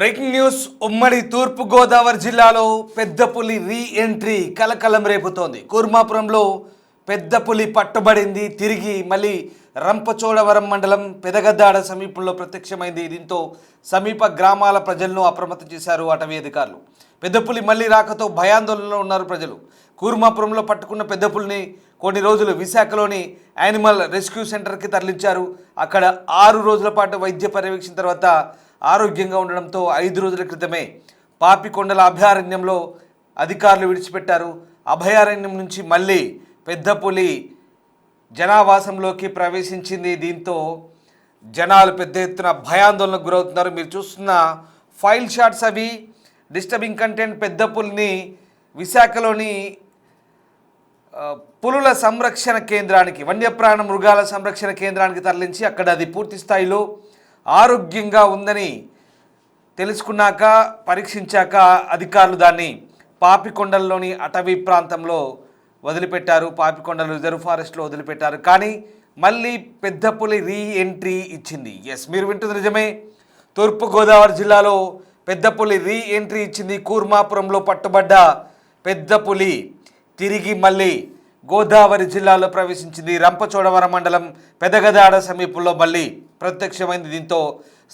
Breaking news ఉమ్మడి తూర్పు గోదావరి జిల్లాలో పెద్ద పులి రీ ఎంట్రీ కలకలం రేపుతోంది. కూర్మాపురంలో పెద్ద పులి పట్టుబడింది. తిరిగి మళ్ళీ రంపచోడవరం మండలం పెదగద్దాడ సమీపంలో ప్రత్యక్షమైంది. దీంతో సమీప గ్రామాల ప్రజలను అప్రమత్తం చేశారు అటవీ అధికారులు. పెద్ద పులి మళ్ళీ రాకతో భయాందోళనలో ఉన్నారు ప్రజలు. కూర్మాపురంలో పట్టుకున్న పెద్ద పులిని కొన్ని రోజులు విశాఖలోని యానిమల్ రెస్క్యూ సెంటర్కి తరలించారు. అక్కడ 6 రోజుల పాటు వైద్య పర్యవేక్షణ తర్వాత ఆరోగ్యంగా ఉండడంతో 5 రోజుల క్రితమే పాపికొండల అభయారణ్యంలో అధికారులు విడిచిపెట్టారు. అభయారణ్యం నుంచి మళ్ళీ పెద్ద పులి జనావాసంలోకి ప్రవేశించింది. దీంతో జనాలు పెద్ద ఎత్తున భయాందోళనకు గురవుతున్నారు. మీరు చూస్తున్న ఫైల్ షాట్స్ అవి డిస్టర్బింగ్ కంటెంట్. పెద్ద పులిని విశాఖలోని పులుల సంరక్షణ కేంద్రానికి, వన్యప్రాణ మృగాల సంరక్షణ కేంద్రానికి తరలించి అక్కడ అది పూర్తి స్థాయిలో ఆరోగ్యంగా ఉందని తెలుసుకున్నాక పరీక్షించాక అధికారులు దాన్ని పాపికొండల్లోని అటవీ ప్రాంతంలో వదిలిపెట్టారు. పాపికొండలు రిజర్వ్ ఫారెస్ట్లో వదిలిపెట్టారు. కానీ మళ్ళీ పెద్ద పులి రీ ఎంట్రీ ఇచ్చింది. ఎస్, మీరు వింటుంది నిజమే. తూర్పుగోదావరి జిల్లాలో పెద్ద పులి రీ ఎంట్రీ ఇచ్చింది. కూర్మాపురంలో పట్టుబడ్డ పెద్ద పులి తిరిగి మళ్ళీ గోదావరి జిల్లాలో ప్రవేశించింది. రంపచోడవరం మండలం పెదగదాడ సమీపంలో మళ్ళీ ప్రత్యక్షమైంది. దీంతో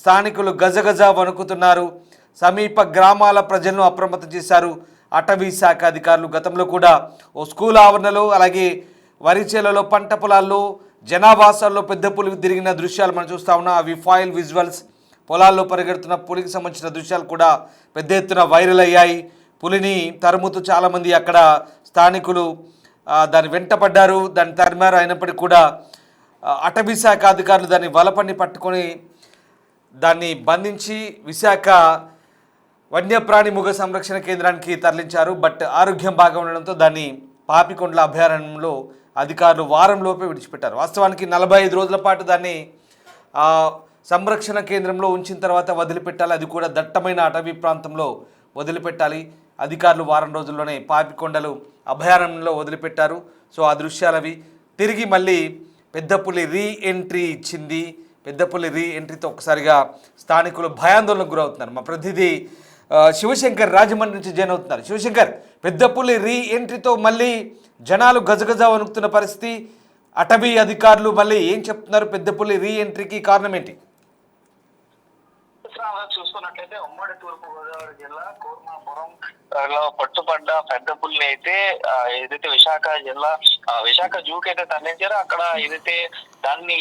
స్థానికులు గజగజ వణుకుతున్నారు. సమీప గ్రామాల ప్రజలను అప్రమత్తం చేశారు అటవీ శాఖ అధికారులు. గతంలో కూడా ఓ స్కూల్ ఆవరణలో, అలాగే వరిచేలలో, పంట పొలాల్లో, జనావాసాల్లో పెద్ద పులి తిరిగిన దృశ్యాలు మనం చూస్తూ ఉన్నాం. అవి ఫాయిల్ విజువల్స్. పొలాల్లో పరిగెడుతున్న పులికి సంబంధించిన దృశ్యాలు కూడా పెద్ద ఎత్తున వైరల్ అయ్యాయి. పులిని తరుముతూ చాలామంది అక్కడ స్థానికులు దాన్ని వెంటపడ్డారు, దాన్ని తరిమారు. అయినప్పటికీ కూడా అటవీ శాఖ అధికారులు దాన్ని వలపన్ని పట్టుకొని దాన్ని బంధించి విశాఖ వన్యప్రాణి మృగ సంరక్షణ కేంద్రానికి తరలించారు. బట్ ఆరోగ్యం బాగా ఉండడంతో దాన్ని పాపికొండల అభయారణ్యంలో అధికారులు వారంలోపే విడిచిపెట్టారు. వాస్తవానికి 45 రోజుల పాటు దాన్ని సంరక్షణ కేంద్రంలో ఉంచిన తర్వాత వదిలిపెట్టాలి. అది కూడా దట్టమైన అటవీ ప్రాంతంలో వదిలిపెట్టాలి. అధికారులు వారం రోజుల్లోనే పాపికొండలు అభయారణ్యంలో వదిలిపెట్టారు. సో ఆ దృశ్యాలవి. తిరిగి మళ్ళీ పెద్ద పులి రీ ఎంట్రీ ఇచ్చింది. పెద్ద పులి రీ ఎంట్రీతో ఒక్కసారిగా స్థానికులు భయాందోళనకు గురవుతున్నారు. మా ప్రతినిధి శివశంకర్ రాజమండ్రి నుంచి జాయిన్ అవుతున్నారు. శివశంకర్, పెద్ద పులి రీ ఎంట్రీతో మళ్ళీ జనాలు గజగజ వణుకుతున్న పరిస్థితి. అటవీ అధికారులు మళ్ళీ ఏం చెప్తున్నారు? పెద్ద పులి రీ ఎంట్రీకి కారణం ఏంటి? చూసుకున్నట్లయితే ఉమ్మడి తూర్పు గోదావరి జిల్లా కూర్మాపురం లో పట్టుబడ్డ పెద్ద పుల్ని అయితే ఏదైతే విశాఖ జూకి అయితే తరలించారో అక్కడ ఏదైతే దాన్ని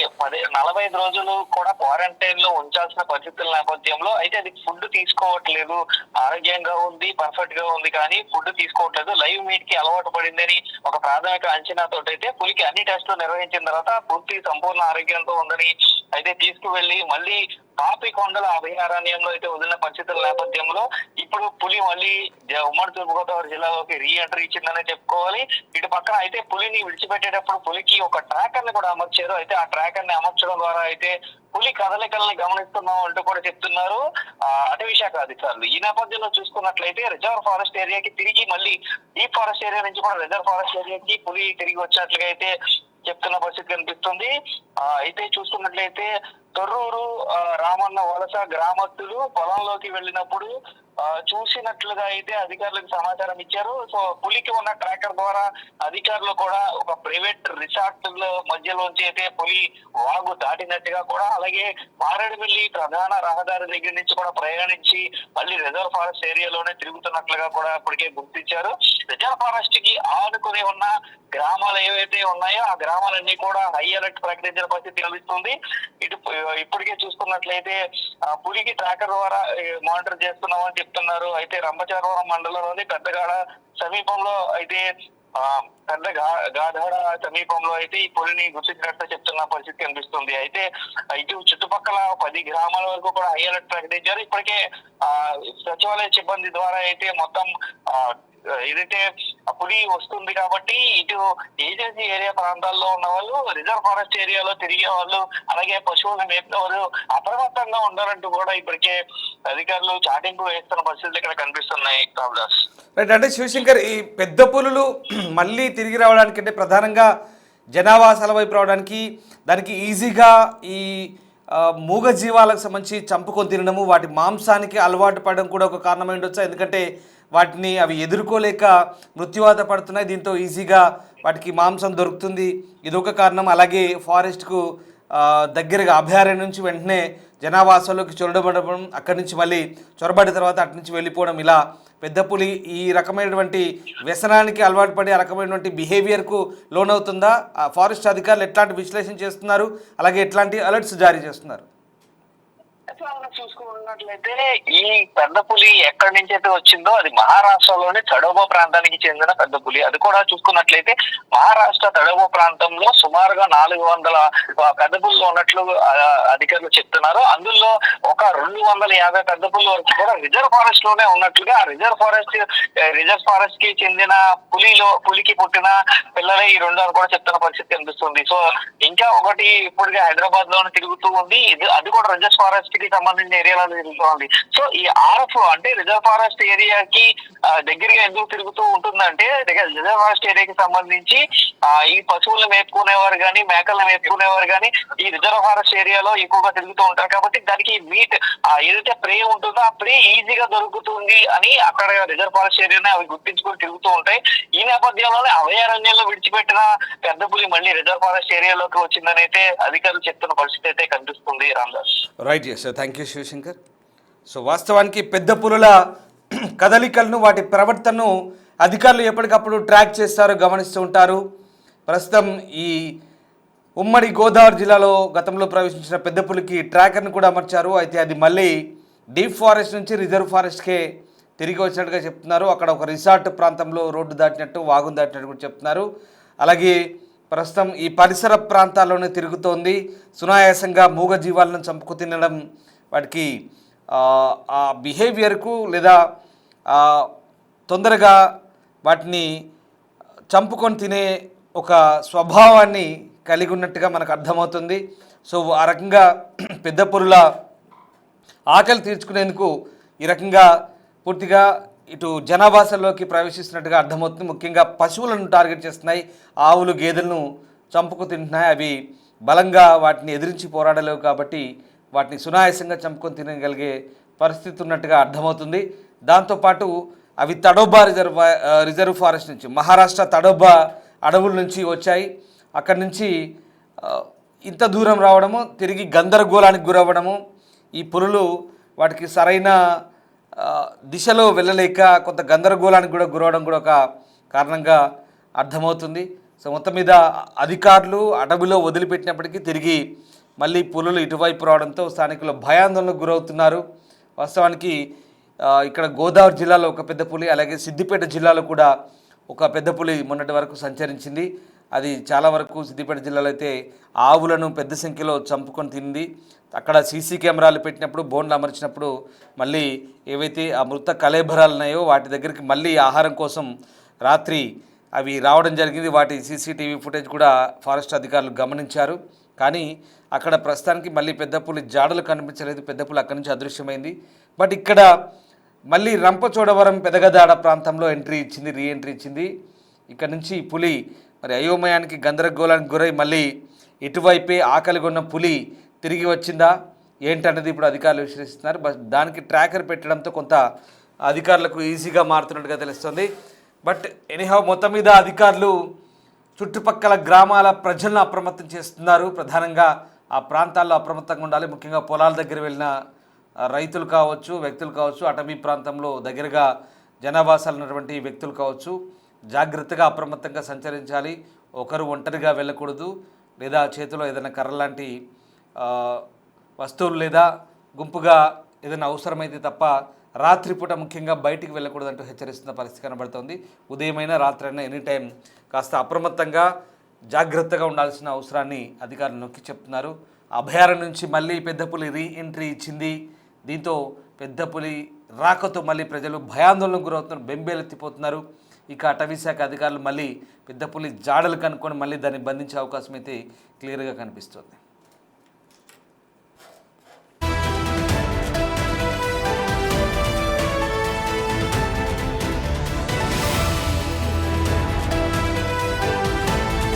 45 రోజులు కూడా క్వారంటైన్ లో ఉంచాల్సిన పరిస్థితుల నేపథ్యంలో అయితే అది ఫుడ్ తీసుకోవట్లేదు. ఆరోగ్యంగా ఉంది, పర్ఫెక్ట్ గా ఉంది, కానీ ఫుడ్ తీసుకోవట్లేదు. లైవ్ మీట్ కి అలవాటు పడిందని ఒక ప్రాథమిక అంచనాతో అయితే పులికి అన్ని టెస్టులు నిర్వహించిన తర్వాత పూర్తి సంపూర్ణ ఆరోగ్యంతో ఉందని అయితే తీసుకువెళ్లి మళ్ళీ పాపికొండల అభయారణ్యంలో అయితే వదిలిన పరిస్థితుల నేపథ్యంలో ఇప్పుడు పులి మళ్ళీ ఉమ్మడి తూర్పుగోదావరి జిల్లాలోకి రీ ఎంట్రీ ఇచ్చిందనే చెప్పుకోవాలి. ఇటు పక్కన అయితే పులిని విడిచిపెట్టేటప్పుడు పులికి ఒక ట్రాకర్ ని కూడా అమర్చారు. అయితే ఆ ట్రాకర్ ని అమర్చడం ద్వారా అయితే పులి కదలికల్ని గమనిస్తున్నాం అంటూ కూడా చెప్తున్నారు అటవీ శాఖ అధికారులు. ఈ నేపథ్యంలో చూసుకున్నట్లయితే రిజర్వ్ ఫారెస్ట్ ఏరియాకి తిరిగి మళ్ళీ డీప్ ఫారెస్ట్ ఏరియా నుంచి కూడా రిజర్వ్ ఫారెస్ట్ ఏరియాకి పులి తిరిగి వచ్చినట్లుగా అయితే చెప్తున్న పరిస్థితి కనిపిస్తుంది. అయితే చూసుకున్నట్లయితే తొర్రూరు రామన్న వలస గ్రామస్తులు పొలంలోకి వెళ్ళినప్పుడు చూసినట్లుగా అయితే అధికారులకు సమాచారం ఇచ్చారు. సో పులికి ఉన్న ట్రాకర్ ద్వారా అధికారులు కూడా ఒక ప్రైవేట్ రిసార్ట్ మధ్యలోంచి అయితే పులి వాగు దాటినట్టుగా కూడా, అలాగే మారేడుమిల్లి ప్రధాన రహదారి దగ్గర నుంచి కూడా ప్రయాణించి మళ్ళీ రిజర్వ్ ఫారెస్ట్ ఏరియాలోనే తిరుగుతున్నట్లుగా కూడా ఇప్పటికే గుర్తించారు. రిజర్వ్ ఫారెస్ట్ కి ఆనుకుని ఉన్న గ్రామాలు ఏవైతే ఉన్నాయో ఆ గ్రామాలన్నీ కూడా హై అలర్ట్ ప్రకటించిన పరిస్థితి కనిపిస్తుంది. ఇప్పటికే చూసుకున్నట్లయితే పులికి ట్రాకర్ ద్వారా మానిటర్ చేస్తున్నామని చెప్తున్నారు. అయితే రంపచోడవరం మండలంలోని పెద్దగాడ సమీపంలో అయితే గాధాడ సమీపంలో అయితే ఈ పులిని గుర్తించినట్టు చెప్తున్న పరిస్థితి కనిపిస్తుంది. అయితే ఇటు చుట్టుపక్కల 10 గ్రామాల వరకు కూడా హై అలర్ట్ ప్రకటించారు. ఇప్పటికే సచివాలయ సిబ్బంది ద్వారా అయితే మొత్తం ఏదైతే పులి వస్తుంది కాబట్టి ఇటు ఏజెన్సీ ఏరియా ప్రాంతాల్లో ఉన్న వాళ్ళు, రిజర్వ్ ఫారెస్ట్ ఏరియాలో తిరిగే వాళ్ళు, అలాగే పశువులను మేపిన వాళ్ళు అప్రమత్తంగా ఉండాలంటూ కూడా ఇప్పటికే అధికారులు చాటింపు వేస్తున్న పరిస్థితులు ఇక్కడ కనిపిస్తున్నాయి. రామదాస్ రైట్. అంటే శివశంకర్, ఈ పెద్ద పులులు మళ్ళీ తిరిగి రావడానికి, అంటే ప్రధానంగా జనావాసాల వైపు రావడానికి దానికి ఈజీగా ఈ మూగ జీవాలకు సంబంధించి చంపుకొని తినడము, వాటి మాంసానికి అలవాటు పడడం కూడా ఒక కారణమై ఉండొచ్చు. ఎందుకంటే వాటిని అవి ఎదుర్కోలేక మృత్యువాత పడుతున్నాయి. దీంతో ఈజీగా వాటికి మాంసం దొరుకుతుంది, ఇదొక కారణం. అలాగే ఫారెస్ట్కు దగ్గరగా అభయారణ్యం నుంచి వెంటనే జనావాసాల్లోకి చొరబడడం, అక్కడి నుంచి మళ్ళీ చొరబడిన తర్వాత అటు నుంచి వెళ్ళిపోవడం, ఇలా పెద్ద పులి ఈ రకమైనటువంటి వ్యసనానికి అలవాటు పడి ఆ రకమైనటువంటి బిహేవియర్కు లోనవుతుందా? ఫారెస్ట్ అధికారులు ఎట్లాంటి విశ్లేషణ చేస్తున్నారు, అలాగే ఎట్లాంటి అలర్ట్స్ జారీ చేస్తున్నారు? చూసుకున్నట్లయితే ఈ పెద్ద పులి ఎక్కడి నుంచి అయితే వచ్చిందో అది మహారాష్ట్రలోని తడోబా ప్రాంతానికి చెందిన పెద్ద పులి. అది కూడా చూసుకున్నట్లయితే మహారాష్ట్ర తడోబా ప్రాంతంలో సుమారుగా 400 పెద్ద పులులు ఉన్నట్లు అధికారులు చెప్తున్నారు. అందులో ఒక 250 పెద్ద పులుల వరకు కూడా రిజర్వ్ ఫారెస్ట్ లోనే ఉన్నట్లుగా, రిజర్వ్ ఫారెస్ట్ కి చెందిన పులికి పుట్టిన పిల్లలే ఈ 2 అని కూడా చెప్తున్న పరిస్థితి కనిపిస్తుంది. సో ఇంకా ఒకటి ఇప్పటికే హైదరాబాద్ లోనే తిరుగుతూ ఉంది, అది కూడా రిజర్వ్ ఫారెస్ట్ కి సంబంధించిన ఏరియాలో తిరుగుతోంది. సో ఈ ఆర్ఎఫ్ అంటే రిజర్వ్ ఫారెస్ట్ ఏరియాకి దగ్గరగా ఎందుకు తిరుగుతూ ఉంటుందంటే, రిజర్వ్ ఫారెస్ట్ ఏరియాకి సంబంధించి ఈ పశువులను మేపుకునేవారు కానీ, మేకలను మేపుకునేవారు కానీ ఈ రిజర్వ్ ఫారెస్ట్ ఏరియాలో ఎక్కువగా తిరుగుతూ ఉంటారు. కాబట్టి దానికి మీట్ ఏదైతే ప్రే ఉంటుందో ఆ ప్రే ఈజీగా దొరుకుతుంది అని అక్కడ రిజర్వ్ ఫారెస్ట్ ఏరియాని అవి గుర్తించుకొని తిరుగుతూ ఉంటాయి. ఈ నేపథ్యంలోనే అభయారణ్యంలో విడిచిపెట్టిన పెద్ద పులి మళ్ళీ రిజర్వ్ ఫారెస్ట్ ఏరియాలోకి వచ్చిందని అయితే అధికారులు చెప్తున్న పరిస్థితి అయితే కనిపిస్తుంది. Ramdas. Right, yes, thank you Shivashankar. So వాస్తవానికి పెద్ద పులుల కదలికలను, వాటి ప్రవర్తనను అధికారులు ఎప్పటికప్పుడు ట్రాక్ చేస్తారు, గమనిస్తూ ఉంటారు. ప్రస్తుతం ఈ ఉమ్మడి గోదావరి జిల్లాలో గతంలో ప్రవేశించిన పెద్ద పులికి ట్రాకర్ను కూడా అమర్చారు. అయితే అది మళ్ళీ డీప్ ఫారెస్ట్ నుంచి రిజర్వ్ ఫారెస్ట్కే తిరిగి వచ్చినట్టుగా చెప్తున్నారు. అక్కడ ఒక రిసార్ట్ ప్రాంతంలో రోడ్డు దాటినట్టు, వాగును దాటినట్టు కూడా చెప్తున్నారు. అలాగే ప్రస్తుతం ఈ పరిసర ప్రాంతాల్లోనే తిరుగుతోంది. సునాయాసంగా మూగ జీవాలను చంపుకు తినడం, వాటికి ఆ బిహేవియర్కు లేదా తొందరగా వాటిని చంపుకొని తినే ఒక స్వభావాన్ని కలిగి ఉన్నట్టుగా మనకు అర్థమవుతుంది. సో ఆ రకంగా పెద్ద పులుల ఆకలి తీర్చుకునేందుకు ఈ రకంగా పూర్తిగా ఇటు జనాభాసల్లోకి ప్రవేశిస్తున్నట్టుగా అర్థమవుతుంది. ముఖ్యంగా పశువులను టార్గెట్ చేస్తున్నాయి, ఆవులు గేదెలను చంపుకు తింటున్నాయి. అవి బలంగా వాటిని ఎదిరించి పోరాడలేవు కాబట్టి వాటిని సునాయాసంగా చంపుకొని తినగలిగే పరిస్థితి ఉన్నట్టుగా అర్థమవుతుంది. దాంతోపాటు అవి తడోబా రిజర్వ్ ఫారెస్ట్ నుంచి, మహారాష్ట్ర తడోబా అడవుల నుంచి వచ్చాయి. అక్కడి నుంచి ఇంత దూరం రావడము, తిరిగి గందరగోళానికి గురవ్వడము, ఈ పులులు వాటికి సరైన దిశలో వెళ్ళలేక కొంత గందరగోళానికి కూడా గురవడం కూడా ఒక కారణంగా అర్థమవుతుంది. సో మొత్తం మీద అధికారులు అడవిలో వదిలిపెట్టినప్పటికీ తిరిగి మళ్ళీ పులులు ఇటువైపు రావడంతో స్థానికులు భయాందోళనకు గురవుతున్నారు. వాస్తవానికి ఇక్కడ గోదావరి జిల్లాలో ఒక పెద్ద పులి, అలాగే సిద్దిపేట జిల్లాలో కూడా ఒక పెద్ద పులి మొన్నటి వరకు సంచరించింది. అది చాలా వరకు సిద్దిపేట జిల్లాలో అయితే ఆవులను పెద్ద సంఖ్యలో చంపుకొని తింది. అక్కడ సీసీ కెమెరాలు పెట్టినప్పుడు, బోన్లు అమర్చినప్పుడు మళ్ళీ ఏవైతే ఆ మృత కళేబరాలు ఉన్నాయో వాటి దగ్గరికి మళ్ళీ ఆహారం కోసం రాత్రి అవి రావడం జరిగింది. వాటి సీసీటీవీ ఫుటేజ్ కూడా ఫారెస్ట్ అధికారులు గమనించారు. కానీ అక్కడ ప్రస్తుతానికి మళ్ళీ పెద్ద పులి జాడలు కనిపించలేదు, పెద్ద పులి అక్కడి నుంచి అదృశ్యమైంది. బట్ ఇక్కడ మళ్ళీ రంపచోడవరం పెదగదాడ ప్రాంతంలో రీఎంట్రీ ఇచ్చింది. ఇక్కడ నుంచి పులి మరి అయోమయానికి, గందరగోళానికి గురై మళ్ళీ ఇటువైపే ఆకలిగొన్న పులి తిరిగి వచ్చిందా ఏంటన్నది ఇప్పుడు అధికారులు విశ్లేషిస్తున్నారు. దానికి ట్రాకర్ పెట్టడంతో కొంత అధికారులకు ఈజీగా మారుతున్నట్టుగా తెలుస్తుంది. బట్ ఎనీహౌ మొత్తం మీద అధికారులు చుట్టుపక్కల గ్రామాల ప్రజలను అప్రమత్తం చేస్తున్నారు. ప్రధానంగా ఆ ప్రాంతాల్లో అప్రమత్తంగా ఉండాలి. ముఖ్యంగా పొలాల దగ్గర వెళ్ళిన రైతులు కావచ్చు, వ్యక్తులు కావచ్చు, అటవీ ప్రాంతంలో దగ్గరగా జనావాసాలు ఉన్నటువంటి వ్యక్తులు కావచ్చు, జాగ్రత్తగా అప్రమత్తంగా సంచరించాలి. ఒకరు ఒంటరిగా వెళ్ళకూడదు, లేదా చేతిలో ఏదైనా కర్ర లాంటి వస్తువులు లేదా గుంపుగా ఏదైనా అవసరమైతే తప్ప రాత్రిపూట ముఖ్యంగా బయటికి వెళ్ళకూడదంటూ హెచ్చరిస్తున్న పరిస్థితి కనబడుతోంది. ఉదయమైనా రాత్రైనా ఎనీటైం కాస్త అప్రమత్తంగా జాగ్రత్తగా ఉండాల్సిన అవసరాన్ని అధికారులు నొక్కి చెప్తున్నారు. అభయారణ్యం నుంచి మళ్ళీ పెద్ద పులి రీఎంట్రీ ఇచ్చింది. దీంతో పెద్ద పులి రాకతో మళ్ళీ ప్రజలు భయాందోళనకు గురవుతున్నారు, బెంబేలెత్తిపోతున్నారు. ఇక అటవీ శాఖ అధికారులు మళ్ళీ పెద్ద పులి జాడలు కనుక్కొని మళ్ళీ దాన్ని బంధించే అవకాశం అయితే క్లియర్గా కనిపిస్తుంది.